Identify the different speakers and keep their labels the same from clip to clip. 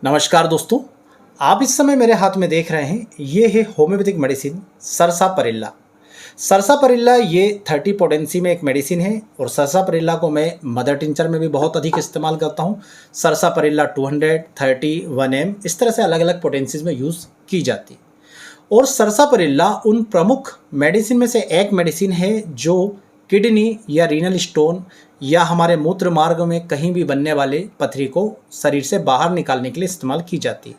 Speaker 1: नमस्कार दोस्तों, आप इस समय मेरे हाथ में देख रहे हैं, ये है होम्योपैथिक मेडिसिन सरसापरिल्ला। सरसापरिल्ला ये 30 पोटेंसी में एक मेडिसिन है और सरसापरिल्ला को मैं मदर टिंचर में भी बहुत अधिक इस्तेमाल करता हूँ। सरसापरिल्ला 200, 30, 1M इस तरह से अलग अलग पोटेंसीज में यूज़ की जाती है। और सरसापरिल्ला उन प्रमुख मेडिसिन में से एक मेडिसिन है जो किडनी या रीनल स्टोन या हमारे मूत्र मार्ग में कहीं भी बनने वाले पथरी को शरीर से बाहर निकालने के लिए इस्तेमाल की जाती है।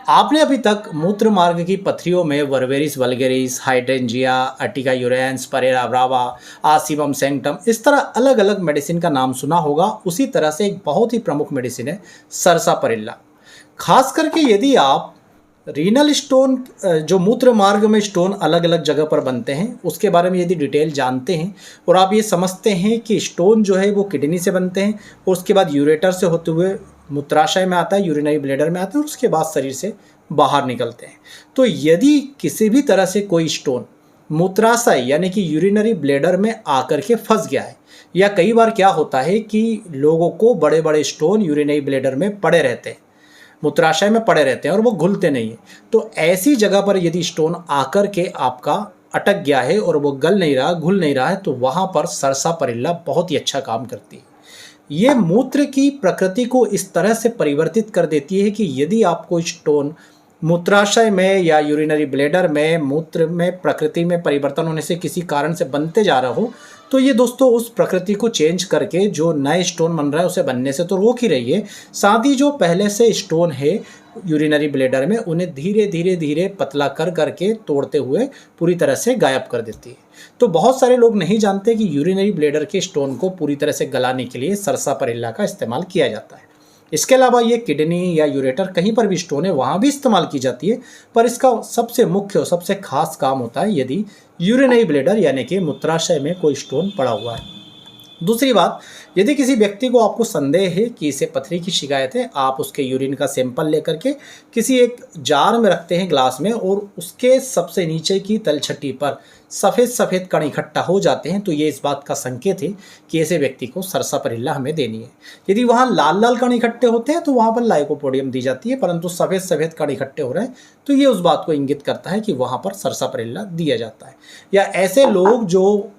Speaker 1: आपने अभी तक मूत्र मार्ग की पथरियों में वर्वेरिस vulgaris, hydrangea, Urtica urens, Pareira brava, Ocimum sanctum इस तरह अलग अलग मेडिसिन का नाम सुना होगा। उसी तरह से एक बहुत ही प्रमुख मेडिसिन है सरसापरिल्ला। खास करके यदि आप रीनल स्टोन जो मूत्र मार्ग में स्टोन अलग अलग जगह पर बनते हैं उसके बारे में यदि डिटेल जानते हैं और आप ये समझते हैं कि स्टोन जो है वो किडनी से बनते हैं और उसके बाद यूरेटर से होते हुए मूत्राशय में आता है, यूरिनरी ब्लैडर में आता है और उसके बाद शरीर से बाहर निकलते हैं। तो यदि किसी भी तरह से कोई स्टोन मूत्राशय यानी कि यूरिनरी ब्लैडर में आकर के फंस गया है, या कई बार क्या होता है कि लोगों को बड़े बड़े स्टोन यूरिनरी ब्लैडर में पड़े रहते हैं, मूत्राशय में पड़े रहते हैं और वो घुलते नहीं है, तो ऐसी जगह पर यदि स्टोन आकर के आपका अटक गया है और वो गल नहीं रहा, घुल नहीं रहा है, तो वहाँ पर सरसापरिल्ला बहुत ही अच्छा काम करती है। ये मूत्र की प्रकृति को इस तरह से परिवर्तित कर देती है कि यदि आपको स्टोन मूत्राशय में या यूरिनरी ब्लैडर में मूत्र में प्रकृति में परिवर्तन होने से किसी कारण से बनते जा रहा हो, तो ये दोस्तों उस प्रकृति को चेंज करके जो नए स्टोन बन रहा है उसे बनने से तो रोक ही रही है, साथ ही जो पहले से स्टोन है यूरिनरी ब्लैडर में उन्हें धीरे धीरे धीरे पतला कर करके तोड़ते हुए पूरी तरह से गायब कर देती है। तो बहुत सारे लोग नहीं जानते कि यूरिनरी ब्लैडर के स्टोन को पूरी तरह से गलाने के लिए सरसापरिल्ला का इस्तेमाल किया जाता है। इसके अलावा ये किडनी या यूरेटर कहीं पर भी स्टोन है वहाँ भी इस्तेमाल की जाती है, पर इसका सबसे मुख्य और सबसे खास काम होता है यदि यूरिनरी ब्लैडर यानी कि मूत्राशय में कोई स्टोन पड़ा हुआ है। दूसरी बात, यदि किसी व्यक्ति को आपको संदेह है कि इसे पथरी की शिकायत है, आप उसके यूरिन का सैंपल लेकर के किसी एक जार में रखते हैं ग्लास में और उसके सबसे नीचे की तलछटी पर सफ़ेद सफ़ेद कण इकट्ठा हो जाते हैं, तो ये इस बात का संकेत है कि ऐसे व्यक्ति को सरसापरिल्ला हमें देनी है। यदि वहाँ लाल लाल कण इकट्ठे होते हैं तो वहाँ पर लाइकोपोडियम दी जाती है, परंतु सफ़ेद सफ़ेद कण इकट्ठे हो रहे हैं तो ये उस बात को इंगित करता है कि वहाँ पर सरसापरिल्ला दिया जाता है। या ऐसे लोग जो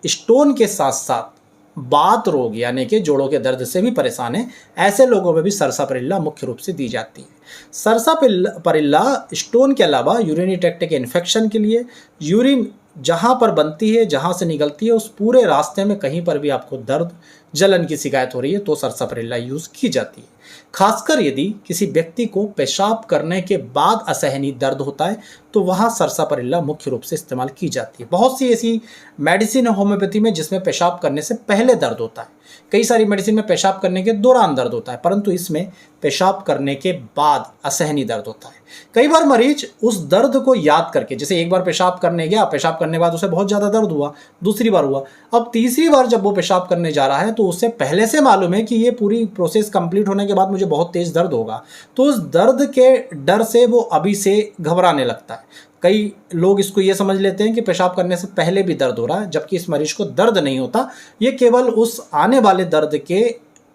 Speaker 1: स्टोन के साथ साथ बात रोग यानी कि जोड़ों के दर्द से भी परेशान है, ऐसे लोगों में भी सरसापरिल्ला मुख्य रूप से दी जाती है। सरसापरिल्ला स्टोन के अलावा यूरिनरी ट्रैक्ट के इन्फेक्शन के लिए, यूरिन जहाँ पर बनती है जहाँ से निकलती है उस पूरे रास्ते में कहीं पर भी आपको दर्द जलन की शिकायत हो रही है तो सरसापरिल्ला यूज़ की जाती है। खासकर यदि किसी व्यक्ति को पेशाब करने के बाद असहनीय दर्द होता है तो वहाँ सरसापरिल्ला मुख्य रूप से इस्तेमाल की जाती है। बहुत सी ऐसी मेडिसिन है होम्योपैथी में जिसमें पेशाब करने से पहले दर्द होता है, कई सारी मेडिसिन में पेशाब करने के दौरान दर्द होता है, परंतु इसमें पेशाब करने के बाद असहनीय दर्द होता है। कई बार मरीज उस दर्द को याद करके, जैसे एक बार पेशाब करने गया, पेशाब करने के बाद उसे बहुत ज़्यादा दर्द हुआ, दूसरी बार हुआ, अब तीसरी बार जब वो पेशाब करने जा रहा है तो उसे पहले से मालूम है कि ये पूरी प्रोसेस कंप्लीट होने के बाद मुझे बहुत तेज़ दर्द होगा, तो उस दर्द के डर से वो अभी से घबराने लगता है। कई लोग इसको ये समझ लेते हैं कि पेशाब करने से पहले भी दर्द हो रहा है, जबकि इस मरीज को दर्द नहीं होता, ये केवल उस आने वाले दर्द के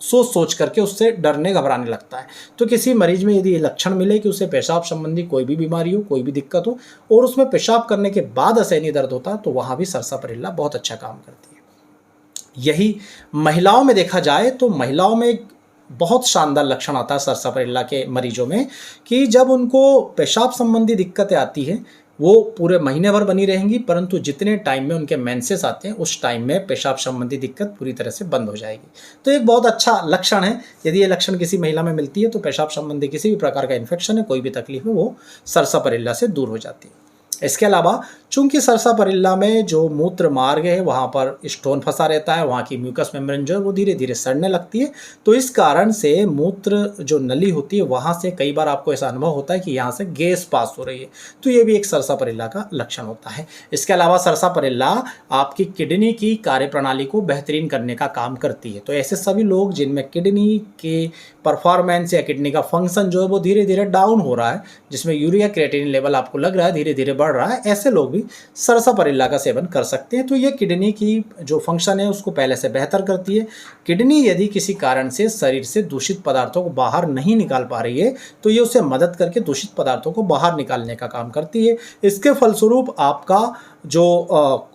Speaker 1: सोच सोच करके उससे डरने घबराने लगता है। तो किसी मरीज में यदि ये लक्षण मिले कि उसे पेशाब संबंधी कोई भी बीमारी हो, कोई भी दिक्कत हो और उसमें पेशाब करने के बाद असहनीय दर्द होता है, तो वहाँ भी सरसापरिल्ला बहुत अच्छा काम करती है। यही महिलाओं में देखा जाए तो महिलाओं में एक बहुत शानदार लक्षण आता है सरसापरिल्ला के मरीजों में कि जब उनको पेशाब संबंधी दिक्कतें आती हैं वो पूरे महीने भर बनी रहेंगी, परंतु जितने टाइम में उनके मेंसेस आते हैं उस टाइम में पेशाब संबंधी दिक्कत पूरी तरह से बंद हो जाएगी। तो एक बहुत अच्छा लक्षण है। यदि ये लक्षण किसी महिला में मिलती है तो पेशाब संबंधी किसी भी प्रकार का इन्फेक्शन है, कोई भी तकलीफ है, वो सरसापरिल्ला से दूर हो जाती है। इसके अलावा चूंकि सरसापरिल्ला में जो मूत्र मार्ग है वहाँ पर स्टोन फंसा रहता है, वहाँ की म्यूकस मेम्ब्रेन जो है वो धीरे धीरे सड़ने लगती है, तो इस कारण से मूत्र जो नली होती है वहाँ से कई बार आपको ऐसा अनुभव होता है कि यहाँ से गैस पास हो रही है, तो ये भी एक सरसापरिल्ला का लक्षण होता है। इसके अलावा सरसापरिल्ला आपकी किडनी की कार्यप्रणाली को बेहतरीन करने का काम करती है। तो ऐसे सभी लोग जिनमें किडनी के परफॉर्मेंस या किडनी का फंक्शन जो है वो धीरे धीरे डाउन हो रहा है, जिसमें यूरिया क्रिएटिनिन लेवल आपको लग रहा है धीरे धीरे बढ़ रहा है, ऐसे लोग भी सरसापरिल्ला का सेवन कर सकते हैं। तो ये किडनी की जो फंक्शन है उसको पहले से बेहतर करती है। किडनी यदि किसी कारण से शरीर से दूषित पदार्थों को बाहर नहीं निकाल पा रही है तो ये उसे मदद करके दूषित पदार्थों को बाहर निकालने का काम करती है। इसके फलस्वरूप आपका जो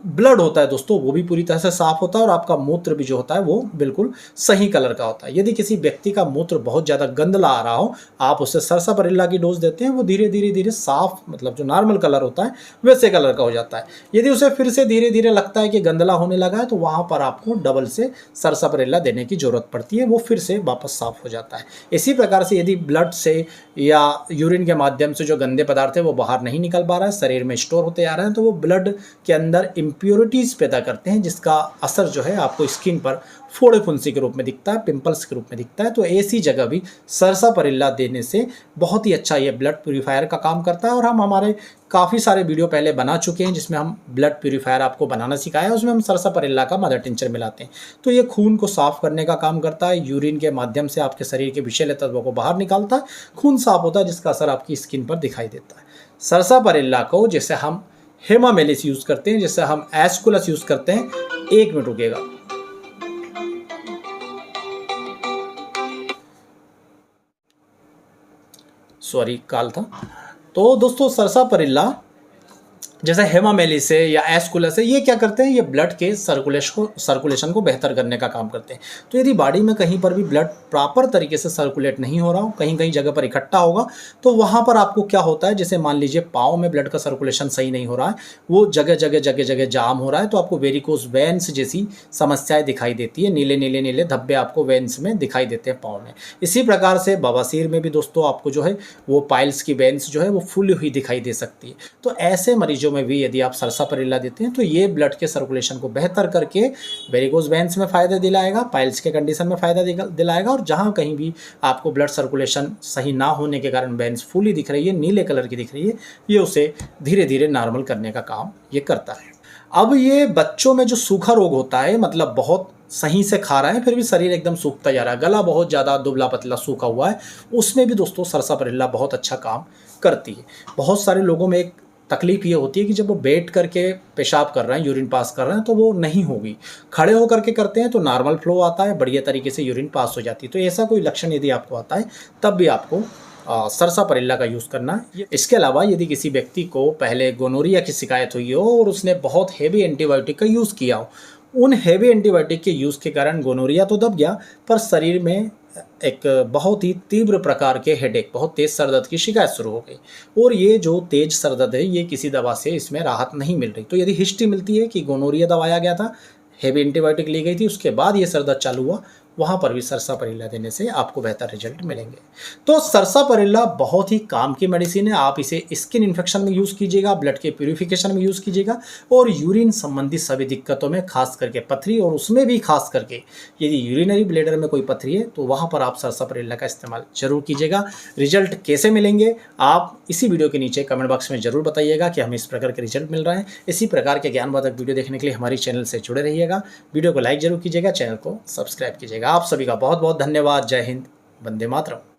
Speaker 1: ब्लड होता है दोस्तों वो भी पूरी तरह से साफ होता है और आपका मूत्र भी जो होता है वो बिल्कुल सही कलर का होता है। यदि किसी व्यक्ति का मूत्र बहुत ज़्यादा गंदला आ रहा हो, आप उसे सरसापरिल्ला की डोज देते हैं, वो धीरे धीरे धीरे साफ, मतलब जो नॉर्मल कलर होता है वैसे कलर का हो जाता है। यदि उसे फिर से धीरे धीरे लगता है कि गंदला होने लगा है तो वहाँ पर आपको डबल से सरसापरिल्ला देने की ज़रूरत पड़ती है, वो फिर से वापस साफ हो जाता है। इसी प्रकार से यदि ब्लड से या यूरिन के माध्यम से जो गंदे पदार्थ है वो बाहर नहीं निकल पा रहा है, शरीर में स्टोर होते आ रहे हैं, तो वो ब्लड के अंदर इम्प्योरिटीज़ पैदा करते हैं, जिसका असर जो है आपको स्किन पर फोड़े फुंसी के रूप में दिखता है, पिंपल्स के रूप में दिखता है। तो ऐसी जगह भी सरसापरिल्ला देने से बहुत ही अच्छा ये ब्लड प्यूरीफायर का काम करता है। और हम हमारे काफ़ी सारे वीडियो पहले बना चुके हैं जिसमें हम ब्लड प्यूरीफायर आपको बनाना सिखाया है, उसमें हम सरसापरिल्ला का मदर टिंचर मिलाते हैं। तो ये खून को साफ करने का काम करता है, यूरिन के माध्यम से आपके शरीर के विषैले तत्वों को बाहर निकालता है, खून साफ होता है, जिसका असर आपकी स्किन पर दिखाई देता है। सरसापरिल्ला को जैसे हम हेमामेलिस यूज़ करते हैं, जैसे हम एस्कुलस यूज़ करते हैं, 1 मिनट रुकेगा। सॉरी, काल था। तो दोस्तों सरसापरिल्ला जैसे हेमामेलिस है या एस्कुलस है, ये क्या करते हैं, ये ब्लड के सर्कुलेशन को बेहतर करने का काम करते हैं। तो यदि बॉडी में कहीं पर भी ब्लड प्रॉपर तरीके से सर्कुलेट नहीं हो रहा हो, कहीं कहीं जगह पर इकट्ठा होगा, तो वहाँ पर आपको क्या होता है, जैसे मान लीजिए पाँव में ब्लड का सर्कुलेशन सही नहीं हो रहा है, वो जगह जगह जाम हो रहा है, तो आपको वेरिकोस वेन्स जैसी समस्याएं दिखाई देती है, नीले नीले नीले धब्बे आपको वेन्स में दिखाई देते हैं पाँव में। इसी प्रकार से बवासीर में भी दोस्तों आपको जो है वो पाइल्स की वेन्स जो है वो फुली हुई दिखाई दे सकती है। तो ऐसे मरीजों में भी यदि आप सरसापरिल्ला देते हैं तो ये ब्लड के सर्कुलेशन को बेहतर करके वेरिकोस वेन्स में फ़ायदा दिलाएगा, पाइल्स के कंडीशन में फ़ायदा दिलाएगा, और जहाँ कहीं भी आपको ब्लड सर्कुलेशन सही ना होने के कारण वेन्स फुली दिख रही है, नीले कलर की दिख रही है, ये उसे धीरे धीरे नॉर्मल करने का काम ये करता है। अब ये बच्चों में जो सूखा रोग होता है, मतलब बहुत सही से खा रहा है फिर भी शरीर एकदम सूखता जा रहा है, गला बहुत ज़्यादा दुबला पतला सूखा हुआ है, उसमें भी दोस्तों सरसापरिल्ला बहुत अच्छा काम करती है। बहुत सारे लोगों में एक तकलीफ ये होती है कि जब वो बैठ करके पेशाब कर रहे हैं, यूरिन पास कर रहे हैं, तो वो नहीं होगी, खड़े होकर के करते हैं तो नॉर्मल फ्लो आता है, बढ़िया तरीके से यूरिन पास हो जाती है। तो ऐसा कोई लक्षण यदि आपको आता है तब भी आपको सरसापरिल्ला का यूज़ करना है। इसके अलावा यदि किसी व्यक्ति को पहले गोनोरिया की शिकायत हुई हो और उसने बहुत हेवी एंटीबायोटिक का यूज़ किया हो, उन हेवी एंटीबायोटिक के यूज़ के कारण गोनोरिया तो दब गया, पर शरीर में एक बहुत ही तीव्र प्रकार के हेडेक, बहुत तेज़ सर दर्द की शिकायत शुरू हो गई, और ये जो तेज सर दर्द है ये किसी दवा से इसमें राहत नहीं मिल रही। तो यदि हिस्ट्री मिलती है कि गोनोरिया दवाया गया था, हेवी एंटीबायोटिक ली गई थी, उसके बाद ये सर दर्द चालू हुआ, वहाँ पर भी सरसापरिल्ला देने से आपको बेहतर रिजल्ट मिलेंगे। तो सरसापरिल्ला बहुत ही काम की मेडिसिन है। आप इसे स्किन इन्फेक्शन में यूज़ कीजिएगा, ब्लड के प्यूरिफिकेशन में यूज़ कीजिएगा, और यूरिन संबंधी सभी दिक्कतों में, खास करके पथरी, और उसमें भी खास करके यदि यूरिनरी ब्लैडर में कोई पथरी है तो वहाँ पर आप सरसापरिल्ला का इस्तेमाल जरूर कीजिएगा। रिजल्ट कैसे मिलेंगे आप इसी वीडियो के नीचे कमेंट बॉक्स में जरूर बताइएगा कि हमें इस प्रकार के रिजल्ट मिल रहे हैं। इसी प्रकार के ज्ञानवर्धक वीडियो देखने के लिए हमारे चैनल से जुड़े रहिएगा। वीडियो को लाइक जरूर कीजिएगा, चैनल को सब्सक्राइब कीजिएगा। आप सभी का बहुत बहुत धन्यवाद। जय हिंद, वंदे मातरम।